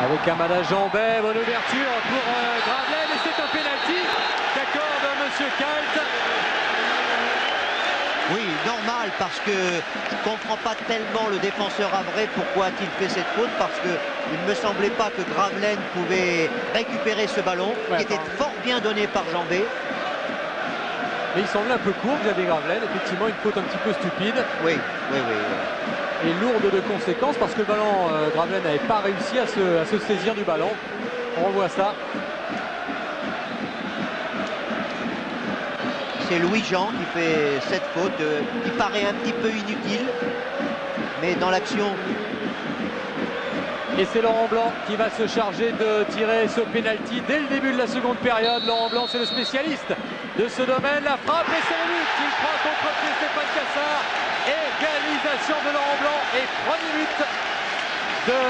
Avec Amada Jambet, bonne ouverture pour Gravelaine et c'est un pénalty qu'accorde Monsieur Kalt. Oui, normal, parce que je ne comprends pas tellement le défenseur Havrais pourquoi a-t-il fait cette faute, parce qu'il ne me semblait pas que Gravelaine pouvait récupérer ce ballon, qui était fort bien donné par Jambet. Mais il semblait un peu court, Xavier Gravelaine, effectivement une faute un petit peu stupide. Oui. Et lourde de conséquences parce que le ballon, Gravelaine n'avait pas réussi à se saisir du ballon. On revoit ça. C'est Louis-Jean qui fait cette faute qui paraît un petit peu inutile, mais dans l'action. Et c'est Laurent Blanc qui va se charger de tirer ce pénalty dès le début de la seconde période. Laurent Blanc, c'est le spécialiste de ce domaine. La frappe et c'est le but. Il prend contre-pied Stéphane Cassard. Égalisation de Laurent Blanc et premier but de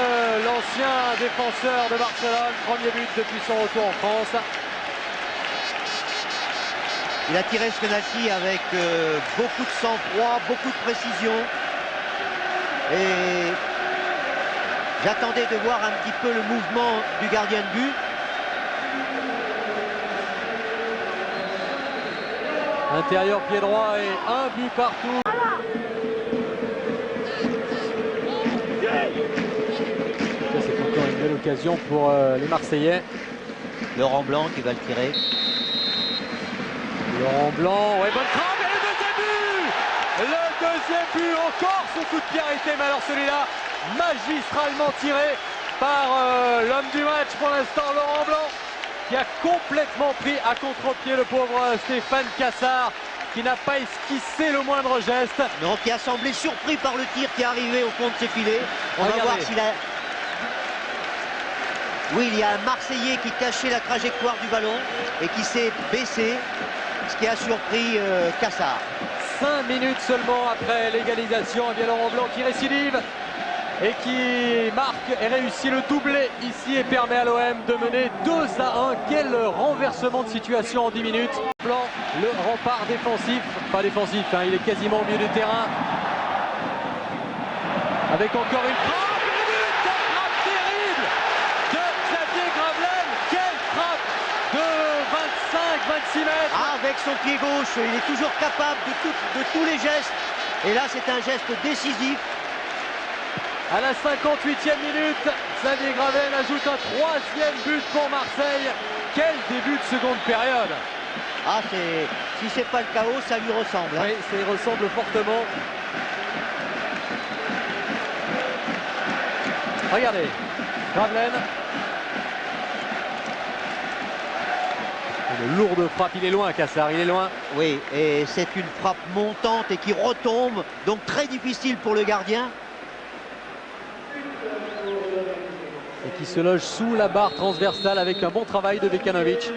l'ancien défenseur de Barcelone. Premier but depuis son retour en France. Il a tiré ce penalty avec beaucoup de sang-froid, beaucoup de précision. Et j'attendais de voir un petit peu le mouvement du gardien de but. Intérieur pied droit et un but partout. C'est encore une belle occasion pour les Marseillais. Laurent Blanc qui va le tirer. Laurent Blanc, ouais, bonne frappe et le deuxième but. Le deuxième but, encore son coup de pied arrêté, mais alors celui-là, magistralement tiré par l'homme du match pour l'instant, Laurent Blanc, qui a complètement pris à contre-pied le pauvre Stéphane Cassard, qui n'a pas esquissé le moindre geste. Non, qui a semblé surpris par le tir qui est arrivé au fond de ses filets. On va voir s'il a... Oui, il y a un Marseillais qui cachait la trajectoire du ballon et qui s'est baissé, ce qui a surpris Cassard. 5 minutes seulement après l'égalisation, et bien Laurent Blanc qui récidive et qui marque et réussit le doublé ici et permet à l'OM de mener 2-1. Quel renversement de situation en 10 minutes. Blanc, le rempart défensif, pas défensif, hein, il est quasiment au milieu du terrain. Avec encore une frappe. Avec son pied gauche, il est toujours capable de tous les gestes. Et là, c'est un geste décisif. À la 58e minute, Xavier Gravelaine ajoute un 3e but pour Marseille. Quel début de seconde période. Ah, si c'est pas le chaos, ça lui ressemble. Hein. Oui, ça lui ressemble fortement. Regardez, Gravelaine. Une lourde frappe, il est loin Cassard, il est loin. Oui, et c'est une frappe montante et qui retombe, donc très difficile pour le gardien. Et qui se loge sous la barre transversale avec un bon travail de Vekanovic.